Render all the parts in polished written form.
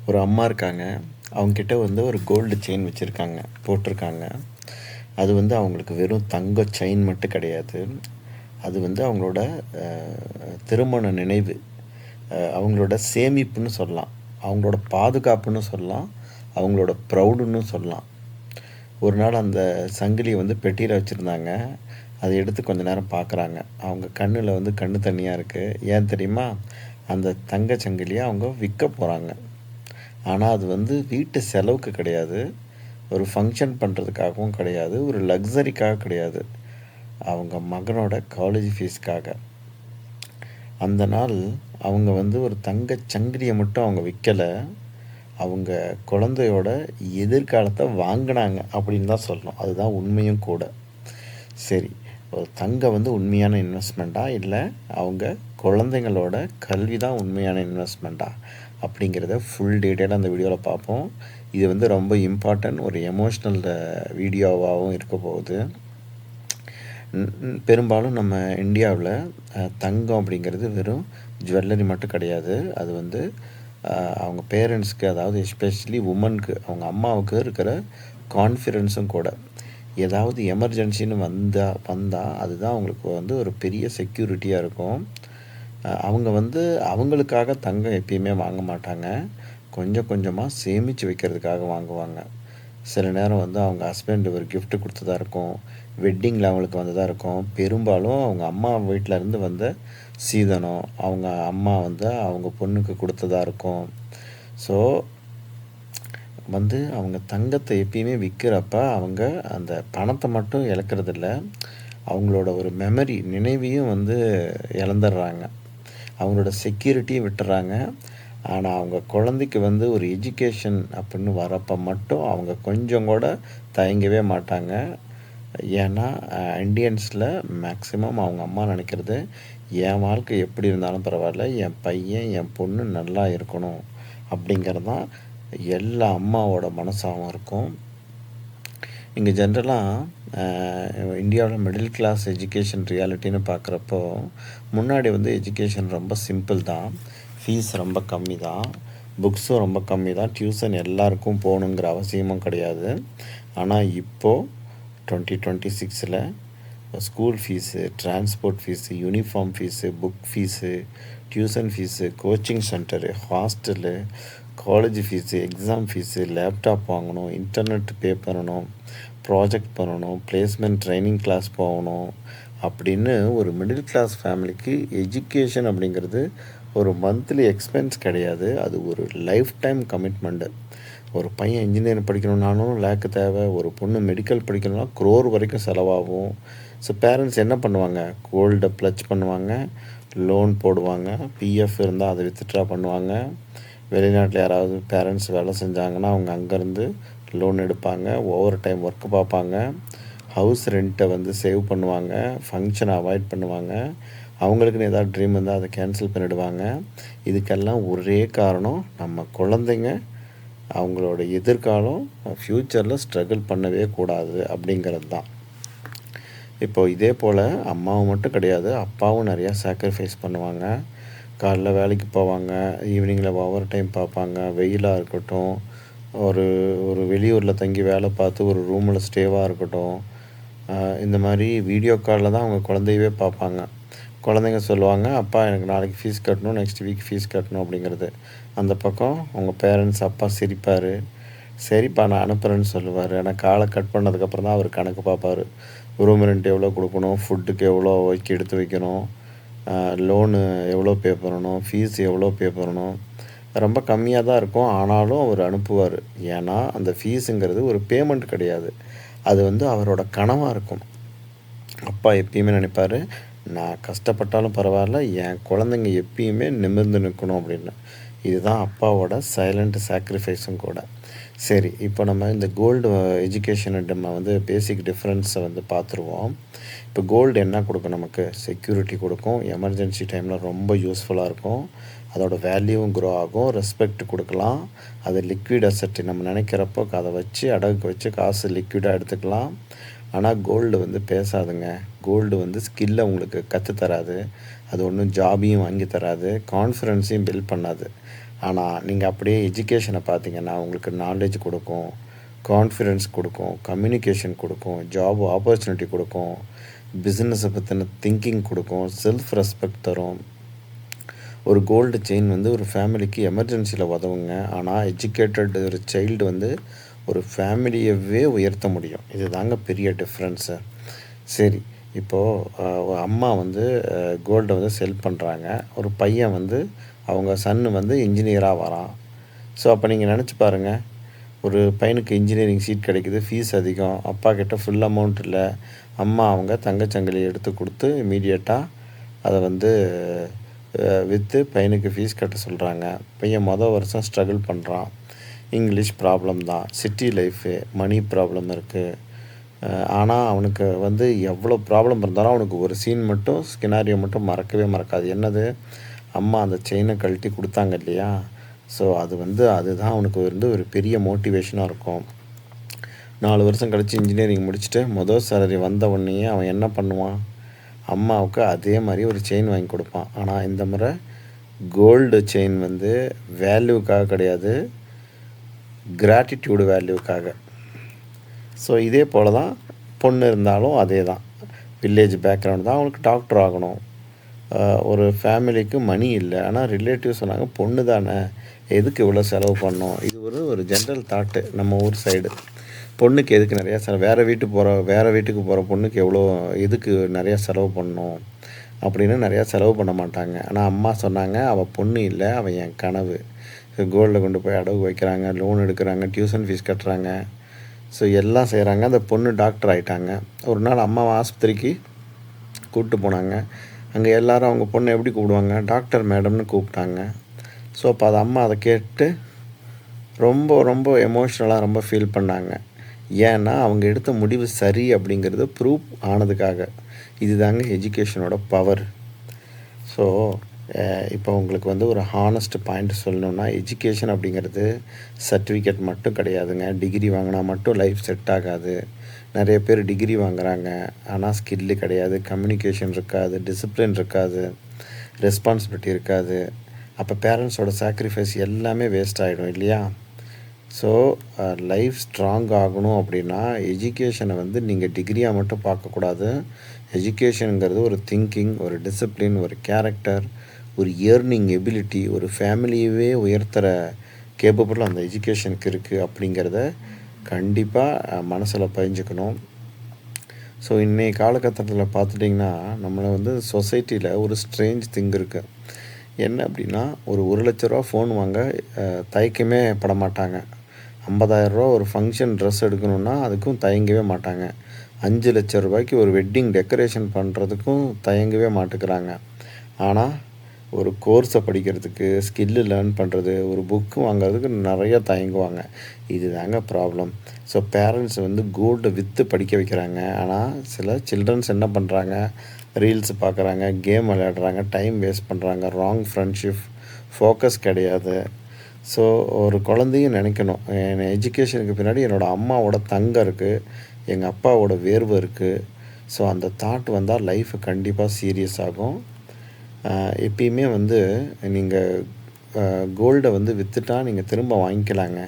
ஒரு அம்மா இருக்காங்க. அவங்ககிட்ட வந்து ஒரு கோல்டு செயின் வச்சுருக்காங்க, போட்டிருக்காங்க. அது வந்து அவங்களுக்கு வெறும் தங்க செயின் மட்டும் கிடையாது. அது வந்து அவங்களோட திருமண நினைவு. அவங்களோட சேமிப்புன்னு சொல்லலாம். அவங்களோட பாதுகாப்புன்னு சொல்லலாம். அவங்களோட ப்ரௌடுன்னு சொல்லலாம். ஒரு நாள் அந்த சங்கிலியை வந்து பெட்டியில் வச்சுருந்தாங்க. அதை எடுத்து கொஞ்ச நேரம் பார்க்குறாங்க. அவங்க கண்ணில் வந்து கண்ணு தண்ணியாக இருக்குது. ஏன் தெரியுமா? அந்த தங்க சங்கிலியை அவங்க விற்க போகிறாங்க. ஆனால் அது வந்து வீட்டு செலவுக்கு கிடையாது, ஒரு ஃபங்க்ஷன் பண்ணுறதுக்காகவும் கிடையாது, ஒரு லக்ஸரிக்காக கிடையாது. அவங்க மகனோட காலேஜ் ஃபீஸ்க்காக. அந்த நாள் அவங்க வந்து ஒரு தங்கச் சங்கிலியை மட்டும் அவங்க விற்கலை, அவங்க குழந்தையோட எதிர்காலத்தை வாங்கினாங்க அப்படின்னு தான் சொல்லணும். அதுதான் உண்மையும் கூட. சரி, ஒரு தங்கம் வந்து உண்மையான இன்வெஸ்ட்மெண்ட்டா, இல்லை அவங்க குழந்தைங்களோட கல்வி தான் உண்மையான இன்வெஸ்ட்மெண்ட்டா அப்படிங்கிறத ஃபுல் டீட்டெயிலாக அந்த வீடியோவில் பார்ப்போம். இது வந்து ரொம்ப இம்பார்ட்டன்ட், ஒரு எமோஷ்னல் வீடியோவாகவும் இருக்க போகுது. பெரும்பாலும் நம்ம இந்தியாவில் தங்கம் அப்படிங்கிறது வெறும் ஜுவல்லரி மட்டும் கிடையாது. அது வந்து அவங்க பேரண்ட்ஸ்க்கு, அதாவது எஸ்பெஷலி உமனுக்கு, அவங்க அம்மாவுக்கு இருக்கிற கான்ஃபிடென்ஸும் கூட. ஏதாவது எமர்ஜென்சின்னு வந்தால் அதுதான் அவங்களுக்கு வந்து ஒரு பெரிய செக்யூரிட்டியாக இருக்கும். அவங்க வந்து அவங்களுக்காக தங்கம் எப்பயுமே வாங்க மாட்டாங்க, கொஞ்சம் கொஞ்சமாக சேமித்து வைக்கிறதுக்காக வாங்குவாங்க. சில நேரம் வந்து அவங்க ஹஸ்பண்ட் ஒரு கிஃப்ட் கொடுத்ததா இருக்கும், வெட்டிங்கில் அவங்களுக்கு வந்ததாக இருக்கும். பெரும்பாலும் அவங்க அம்மா வீட்டிலேருந்து வந்த சீதனம் அவங்க அம்மா வந்து அவங்க பொண்ணுக்கு கொடுத்ததா இருக்கும். ஸோ வந்து அவங்க தங்கத்தை எப்பயுமே விற்கிறப்ப அவங்க அந்த பணத்தை மட்டும் இழக்கிறதில்ல, அவங்களோட ஒரு மெமரி, நினைவையும் வந்து இழந்துடுறாங்க, அவங்களோட செக்யூரிட்டியும் விட்டுறாங்க. ஆனால் அவங்க குழந்தைக்கு வந்து ஒரு எஜுகேஷன் அப்படின்னு வரப்போ மட்டும் அவங்க கொஞ்சம் கூட தயங்கவே மாட்டாங்க. ஏன்னா இண்டியன்ஸில் மேக்ஸிமம் அவங்க அம்மா நினைக்கிறது, என் வாழ்க்கை எப்படி இருந்தாலும் பரவாயில்ல, என் பையன் என் பொண்ணு நல்லா இருக்கணும் அப்படிங்கிறது தான் எல்லா அம்மாவோட மனசாகவும் இருக்கும். இங்கே ஜென்ரலாக இந்தியாவில் மிடில் கிளாஸ் எஜுகேஷன் ரியாலிட்டின்னு பார்க்குறப்போ, முன்னாடி வந்து எஜுகேஷன் ரொம்ப சிம்பிள் தான், ஃபீஸ் ரொம்ப கம்மி தான், புக்ஸும் ரொம்ப கம்மி தான், டியூஷன் எல்லாருக்கும் போகணுங்கிற அவசியமும் கிடையாது. ஆனால் இப்போது 2026 school fees, transport fees, uniform fees, book fees, tuition fees, coaching centre, hostel, college fees, exam fees, laptop வாங்கணும், இன்டர்நெட் பே பண்ணணும், ப்ராஜெக்ட் பண்ணணும், பிளேஸ்மெண்ட் ட்ரைனிங் கிளாஸ் போகணும் அப்படின்னு ஒரு மிடில் கிளாஸ் ஃபேமிலிக்கு எஜுகேஷன் அப்படிங்கிறது ஒரு மந்த்லி எக்ஸ்பென்ஸ் கிடையாது, அது ஒரு லைஃப் டைம் கமிட்மெண்ட்டு. ஒரு பையன் இன்ஜினியரிங் படிக்கணுன்னாலும் லேக்கு தேவை, ஒரு பொண்ணு மெடிக்கல் படிக்கணும்னா க்ரோர் வரைக்கும் செலவாகும். ஸோ பேரண்ட்ஸ் என்ன பண்ணுவாங்க? கோல்டை ப்ளச் பண்ணுவாங்க, லோன் போடுவாங்க, பிஎஃப் இருந்தால் அதை வித்ட்ரா பண்ணுவாங்க. வெளிநாட்டில் யாராவது பேரண்ட்ஸ் வேலை செஞ்சாங்கன்னா அவங்க அங்கேருந்து லோன் எடுப்பாங்க, ஓவர் டைம் ஒர்க்கு பார்ப்பாங்க, ஹவுஸ் ரெண்ட்டை வந்து சேவ் பண்ணுவாங்க, ஃபங்க்ஷனை அவாய்ட் பண்ணுவாங்க, அவங்களுக்குன்னு ஏதாவது ட்ரீம் இருந்தால் அதை கேன்சல் பண்ணிவிடுவாங்க. இதுக்கெல்லாம் ஒரே காரணம், நம்ம குழந்தைங்க அவங்களோட எதிர்காலம் ஃப்யூச்சரில் ஸ்ட்ரகிள் பண்ணவே கூடாது அப்படிங்கிறது தான். இப்போது இதே போல் அம்மாவும் மட்டும் கிடையாது, அப்பாவும் நிறையா சாக்ரிஃபைஸ் பண்ணுவாங்க. காலைல வேலைக்கு போவாங்க, ஈவினிங்கில் ஓவர் டைம் பார்ப்பாங்க, வெயிலாக இருக்கட்டும், ஒரு ஒரு வெளியூரில் தங்கி வேலை பார்த்து ஒரு ரூமில் ஸ்டேவாக இருக்கட்டும், இந்த மாதிரி வீடியோ காலில் தான் அவங்க குழந்தையவே பார்ப்பாங்க. குழந்தைங்க சொல்லுவாங்க, அப்பா எனக்கு நாளைக்கு ஃபீஸ் கட்டணும், நெக்ஸ்ட் வீக் ஃபீஸ் கட்டணும் அப்படிங்கிறது. அந்த பக்கம் அவங்க பேரண்ட்ஸ், அப்பா சிரிப்பார், சரிப்பா நான் அனுப்புகிறேன்னு சொல்லுவார். ஆனால் காலை கட் பண்ணதுக்கப்புறம் தான் அவர் கணக்கு பார்ப்பார். ரூம் ரெண்ட் எவ்வளோ கொடுக்கணும், ஃபுட்டுக்கு எவ்வளோ எடுத்து வைக்கணும், லோனு எவ்வளோ பே பண்ணணும், ஃபீஸ் எவ்வளோ பே பண்ணணும். ரொம்ப கம்மியாக தான் இருக்கும், ஆனாலும் அவர் அனுப்புவார். ஏன்னா அந்த ஃபீஸுங்கிறது ஒரு பேமெண்ட் கிடையாது, அது வந்து அவரோட கனவாக இருக்கும். அப்பா எப்பயுமே நினைப்பார், நான் கஷ்டப்பட்டாலும் பரவாயில்ல, என் குழந்தைங்க எப்பயுமே நிமிர்ந்து நிற்கணும் அப்படின்னு. இதுதான் அப்பாவோட சைலண்ட் சாக்ரிஃபைஸும் கூட. சரி, இப்போ நம்ம இந்த கோல்டு எஜுகேஷன் நம்ம வந்து பேசிக் டிஃப்ரென்ஸை வந்து பார்த்துருவோம். இப்போ கோல்டு என்ன கொடுக்கும்? நமக்கு செக்யூரிட்டி கொடுக்கும், எமர்ஜென்சி டைமில் ரொம்ப யூஸ்ஃபுல்லாக இருக்கும், அதோட வேல்யூவும் க்ரோ ஆகும், ரெஸ்பெக்ட் கொடுக்கலாம், அது லிக்விட் அசெட், நம்ம நினைக்கிறப்போ அதை வச்சு அடகுக்கு வச்சு காசு லிக்விடாக எடுத்துக்கலாம். ஆனால் கோல்டு வந்து பேசாதுங்க. கோல்டு வந்து ஸ்கில்லை உங்களுக்கு கற்றுத்தராது, அது ஒன்றும் ஜாபையும் வாங்கி தராது, கான்ஃபிடென்ஸையும் பில்ட் பண்ணாது. ஆனால் நீங்கள் அப்படியே எஜுகேஷனை பார்த்தீங்கன்னா உங்களுக்கு நாலேஜ் கொடுக்கும், கான்ஃபிடென்ஸ் கொடுக்கும், கம்யூனிகேஷன் கொடுக்கும், ஜாப் ஆப்பர்ச்சுனிட்டி கொடுக்கும், பிஸ்னஸை பற்றின திங்கிங் கொடுக்கும், செல்ஃப் ரெஸ்பெக்ட் தரும். ஒரு கோல்டு செயின் வந்து ஒரு ஃபேமிலிக்கு எமர்ஜென்சியில் உதவுங்க. ஆனால் எஜுகேட்டட் ஒரு சைல்டு வந்து ஒரு ஃபேமிலியவே உயர்த்த முடியும். இது தாங்க பெரிய டிஃப்ரென்ஸு. சரி, இப்போது அம்மா வந்து கோல்டை வந்து செல் பண்ணுறாங்க. ஒரு பையன் வந்து அவங்க சன்னு வந்து இன்ஜினியராக வரான். ஸோ அப்போ நீங்கள் நினச்சி பாருங்கள், ஒரு பையனுக்கு இன்ஜினியரிங் சீட் கிடைக்குது, ஃபீஸ் அதிகம், அப்பா கிட்ட ஃபுல் அமௌண்ட் இல்லை. அம்மா அவங்க தங்கச்சங்கிலி எடுத்து கொடுத்து இமீடியட்டாக அதை வந்து விற்று பையனுக்கு ஃபீஸ் கட்ட சொல்கிறாங்க. பையன் வருஷம் ஸ்ட்ரகிள் பண்ணுறான். இங்கிலீஷ் ப்ராப்ளம் தான், சிட்டி லைஃபு, மணி ப்ராப்ளம் இருக்குது. ஆனால் அவனுக்கு வந்து எவ்வளோ ப்ராப்ளம் இருந்தாலும் அவனுக்கு ஒரு சீன் மட்டும், ஸ்கினாரியோ மட்டும் மறக்கவே மறக்காது. என்னது, அம்மா அந்த செயினை கழட்டி கொடுத்தாங்க இல்லையா? ஸோ அது வந்து அதுதான் அவனுக்கு வந்து ஒரு பெரிய மோட்டிவேஷனாக இருக்கும். 4 வருஷம் கழித்து இன்ஜினியரிங் முடிச்சுட்டு சேலரி வந்த உடனேயே அவன் என்ன பண்ணுவான்? அம்மாவுக்கு அதே மாதிரி ஒரு செயின் வாங்கி கொடுப்பான். ஆனால் இந்த முறை கோல்டு செயின் வந்து வேல்யூக்காக கிடையாது, கிராட்டிடியூடு வேல்யூக்காக. ஸோ இதே போல் தான் பொண்ணு இருந்தாலும் அதே தான். வில்லேஜ் பேக்ரவுண்ட் தான், அவனுக்கு டாக்டர் ஆகணும். ஒரு ஃபேமிலிக்கு மணி இல்லை, ஆனால் ரிலேட்டிவ் சொன்னாங்க பொண்ணு தானே, எதுக்கு இவ்வளோ செலவு பண்ணோம். இது ஒரு ஜென்ரல் தாட்டு நம்ம ஊர் சைடு. பொண்ணுக்கு எதுக்கு நிறையா செலவு, வேறு வீட்டுக்கு போகிற பொண்ணுக்கு எதுக்கு நிறையா செலவு பண்ணணும் அப்படின்னு நிறையா செலவு பண்ண மாட்டாங்க. ஆனால் அம்மா சொன்னாங்க, அவள் பொண்ணு இல்லை, அவள் என் கனவு. கோல்டில் கொண்டு போய் அடகு வைக்கிறாங்க, லோன் எடுக்கிறாங்க, டியூஷன் ஃபீஸ் கட்டுறாங்க. ஸோ எல்லாம் செய்கிறாங்க. அந்த பொண்ணு டாக்டர் ஆகிட்டாங்க. ஒரு நாள் அம்மாவை ஆஸ்பத்திரிக்கு கூப்பிட்டு போனாங்க. அங்கே எல்லோரும் அவங்க பொண்ணை எப்படி கூப்பிடுவாங்க, டாக்டர் மேடம்னு கூப்பிட்டாங்க. ஸோ அப்போ அது அம்மா அதை கேட்டு ரொம்ப ரொம்ப எமோஷ்னலாக ரொம்ப ஃபீல் பண்ணாங்க. ஏன்னா அவங்க எடுத்த முடிவு சரி அப்படிங்கிறது ப்ரூவ் ஆனதுக்காக. இதுதாங்க எஜுகேஷனோட பவர். ஸோ இப்போ உங்களுக்கு வந்து ஒரு ஹானஸ்ட் பாயிண்ட் சொல்லணுன்னா, எஜுகேஷன் அப்படிங்கிறது சர்டிஃபிகேட் மட்டும் கிடையாதுங்க. டிகிரி வாங்கினா மட்டும் லைஃப் செட் ஆகாது. நிறைய பேர் டிகிரி வாங்குகிறாங்க, ஆனால் ஸ்கில்லு கிடையாது, கம்யூனிகேஷன் இருக்காது, டிசிப்ளின் இருக்காது, ரெஸ்பான்சிபிலிட்டி இருக்காது. அப்போ பேரண்ட்ஸோட சாக்ரிஃபைஸ் எல்லாமே வேஸ்ட் ஆகிடும் இல்லையா? ஸோ லைஃப் ஸ்ட்ராங் ஆகணும் அப்படின்னா எஜுகேஷனை வந்து நீங்கள் டிகிரியாக மட்டும் பார்க்கக்கூடாது. எஜுகேஷனுங்கிறது ஒரு திங்கிங், ஒரு டிசிப்ளின், ஒரு கேரக்டர், ஒரு இயர்னிங் எபிலிட்டி, ஒரு ஃபேமிலியவே உயர்த்துகிற கேப்பபிள் அந்த எஜுகேஷனுக்கு இருக்குது அப்படிங்கிறத கண்டிப்பாக மனசில் பதிஞ்சுக்கணும். ஸோ இன்றைய காலகட்டத்தில் பார்த்துட்டிங்கன்னா நம்மளை வந்து சொசைட்டியில் ஒரு ஸ்ட்ரேஞ்ச் திங் இருக்குது. என்ன அப்படின்னா, ஒரு 1,00,000 ரூபா ஃபோன் வாங்க தயக்கமே பட மாட்டாங்க. 50,000 ரூபா ஒரு ஃபங்க்ஷன் ட்ரெஸ் எடுக்கணுன்னா அதுக்கும் தயங்கவே மாட்டாங்க. 5,00,000 ரூபாய்க்கு ஒரு வெட்டிங் டெக்கரேஷன் பண்ணுறதுக்கும் தயங்கவே மாட்டுக்கிறாங்க. ஆனால் ஒரு கோர்ஸை படிக்கிறதுக்கு, ஸ்கில்லு லேர்ன் பண்ணுறது, ஒரு புக்கு வாங்குறதுக்கு நிறைய தயங்குவாங்க. இது தாங்க ப்ராப்ளம். ஸோ பேரண்ட்ஸ் வந்து கோல்டை விற்று படிக்க வைக்கிறாங்க. ஆனால் சில சில்ட்ரன்ஸ் என்ன பண்ணுறாங்க, ரீல்ஸ் பார்க்குறாங்க, கேம் விளையாடுறாங்க, டைம் வேஸ்ட் பண்ணுறாங்க, ராங் ஃப்ரெண்ட்ஷிப், ஃபோக்கஸ் கிடையாது. ஸோ ஒரு குழந்தையும் நினைக்கணும், என் எஜுகேஷனுக்கு பின்னாடி என்னோடய அம்மாவோட தங்கம் இருக்குது, எங்கள் அப்பாவோட வேர்வை இருக்குது. ஸோ அந்த தாட் வந்தால் லைஃபு கண்டிப்பாக சீரியஸ் ஆகும். எப்பயுமே வந்து நீங்கள் கோல்டை வந்து விற்றுட்டா நீங்கள் திரும்ப வாங்கிக்கலாங்க.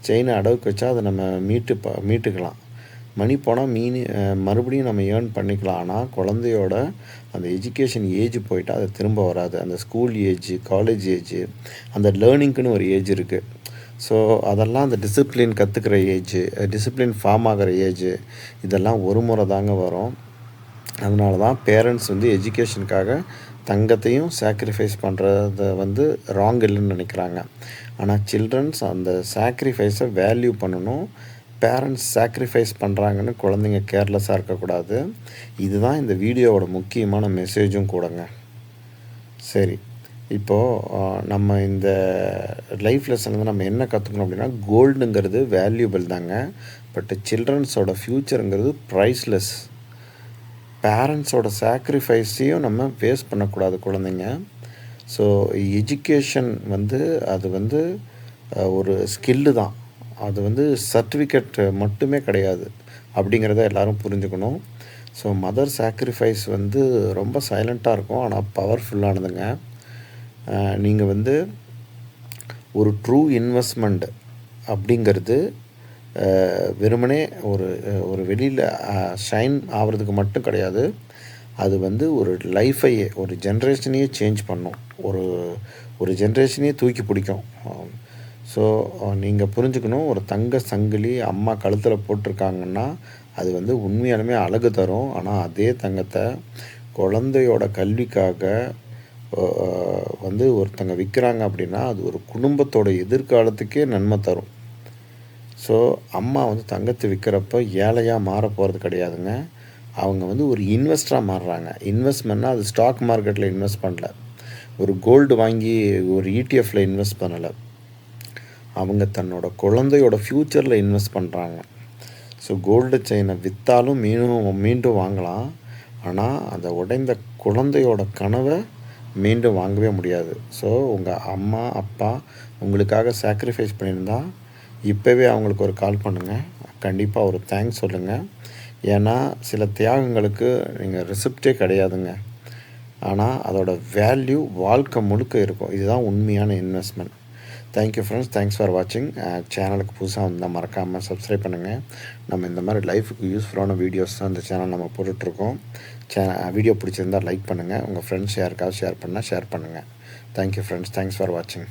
செயினை அடகுக்கு வச்சா அதை நம்ம மீட்டுக்கலாம். மணி போனால் மறுபடியும் நம்ம ஏர்ன் பண்ணிக்கலாம். ஆனால் குழந்தையோட அந்த எஜுகேஷன் ஏஜ் போயிட்டால் அது திரும்ப வராது. அந்த ஸ்கூல் ஏஜ், காலேஜ் ஏஜ், அந்த லேர்னிங்க்குன்னு ஒரு ஏஜ் இருக்குது. ஸோ அதெல்லாம் அந்த டிசிப்ளின் கற்றுக்கிற ஏஜ், டிசிப்ளின் ஃபார்ம் ஆகிற ஏஜ், இதெல்லாம் ஒரு முறை தாங்க வரும். அதனால தான் பேரண்ட்ஸ் வந்து எஜுகேஷனுக்காக தங்கத்தையும் சாக்ரிஃபைஸ் பண்ணுறத வந்து ராங் இல்லைன்னு நினைக்கிறாங்க. ஆனால் சில்ட்ரன்ஸ் அந்த சாக்ரிஃபைஸை வேல்யூ பண்ணணும். பேரண்ட்ஸ் சாக்ரிஃபைஸ் பண்ணுறாங்கன்னு குழந்தைங்க கேர்லெஸ்ஸாக இருக்கக்கூடாது. இதுதான் இந்த வீடியோவோட முக்கியமான மெசேஜும் கூடங்க. சரி, இப்போது நம்ம இந்த லைஃப் லெசன் வந்து நம்ம என்ன கற்றுக்கணும் அப்படின்னா, கோல்டுங்கிறது வேல்யூபிள் தாங்க, பட் சில்ட்ரன்ஸோட ஃப்யூச்சருங்கிறது ப்ரைஸ்லெஸ். பேரண்ட்ஸோட சாக்ரிஃபைஸையும் நம்ம வேஸ்ட் பண்ணக்கூடாது குழந்தைங்க. ஸோ எஜுகேஷன் வந்து அது வந்து ஒரு ஸ்கில்லு தான், அது வந்து சர்டிஃபிகேட் மட்டுமே கிடையாது அப்படிங்கிறத எல்லோரும் புரிஞ்சுக்கணும். ஸோ மதர் சாக்ரிஃபைஸ் வந்து ரொம்ப சைலண்ட்டாக இருக்கும், ஆனால் பவர்ஃபுல்லானதுங்க. நீங்கள் வந்து ஒரு ட்ரூ இன்வெஸ்ட்மெண்ட் அப்படிங்கிறது வெறுமனே ஒரு வெளியில் ஷைன் ஆகிறதுக்கு மட்டும் கிடையாது. அது வந்து ஒரு லைஃபையே ஒரு ஜென்ரேஷனையே சேஞ்ச் பண்ணும். ஒரு ஒரு ஜென்ரேஷனையே தூக்கி பிடிக்கும். ஸோ நீங்கள் புரிஞ்சுக்கணும், ஒரு தங்க சங்கிலி அம்மா கழுத்தில் போட்டிருக்காங்கன்னா அது வந்து உண்மையாலுமே அழகு தரும். ஆனால் அதே தங்கத்தை குழந்தையோட கல்விக்காக வந்து ஒருத்தங்க விற்கிறாங்க அப்படின்னா அது ஒரு குடும்பத்தோட எதிர்காலத்துக்கே நன்மை தரும். ஸோ அம்மா வந்து தங்கத்தை விற்கிறப்ப ஏழையாக மாற போகிறது கிடையாதுங்க. அவங்க வந்து ஒரு இன்வெஸ்டராக மாறுறாங்க. இன்வெஸ்ட்மெண்ட்னா அது ஸ்டாக் மார்க்கெட்டில் இன்வெஸ்ட் பண்ணல, ஒரு கோல்டு வாங்கி ஒரு இடிஎஃப்பில் இன்வெஸ்ட் பண்ணலை. அவங்க தன்னோட குழந்தையோட ஃப்யூச்சரில் இன்வெஸ்ட் பண்ணுறாங்க. ஸோ கோல்டு செயினை விற்றாலும் மீண்டும் வாங்கலாம். ஆனால் அந்த உடைந்த குழந்தையோட கனவை மீண்டும் வாங்கவே முடியாது. ஸோ உங்கள் அம்மா அப்பா உங்களுக்காக சாக்ரிஃபைஸ் பண்ணியிருந்தா இப்போவே அவங்களுக்கு ஒரு கால் பண்ணுங்கள். கண்டிப்பாக ஒரு தேங்க்ஸ் சொல்லுங்கள். ஏன்னா சில தியாகங்களுக்கு நீங்கள் ரெசிப்டே கிடையாதுங்க. ஆனால் அதோட வேல்யூ வாழ்க்கை முழுக்க இருக்கும். இதுதான் உண்மையான investment. Thank you friends, thanks for வாட்சிங். சேனலுக்கு புதுசாக வந்தால் மறக்காமல் சப்ஸ்கிரைப் பண்ணுங்கள். நம்ம இந்த மாதிரி லைஃபுக்கு யூஸ்ஃபுல்லான வீடியோஸ் தான் இந்த சேனல் நம்ம போட்டுட்ருக்கோம். வீடியோ பிடிச்சிருந்தால் லைக் பண்ணுங்கள். உங்கள் ஃப்ரெண்ட்ஸ் யாருக்காவது ஷேர் பண்ணால் ஷேர் பண்ணுங்கள். தேங்க்யூ ஃப்ரெண்ட்ஸ், தேங்க்ஸ் ஃபார் வாட்சிங்.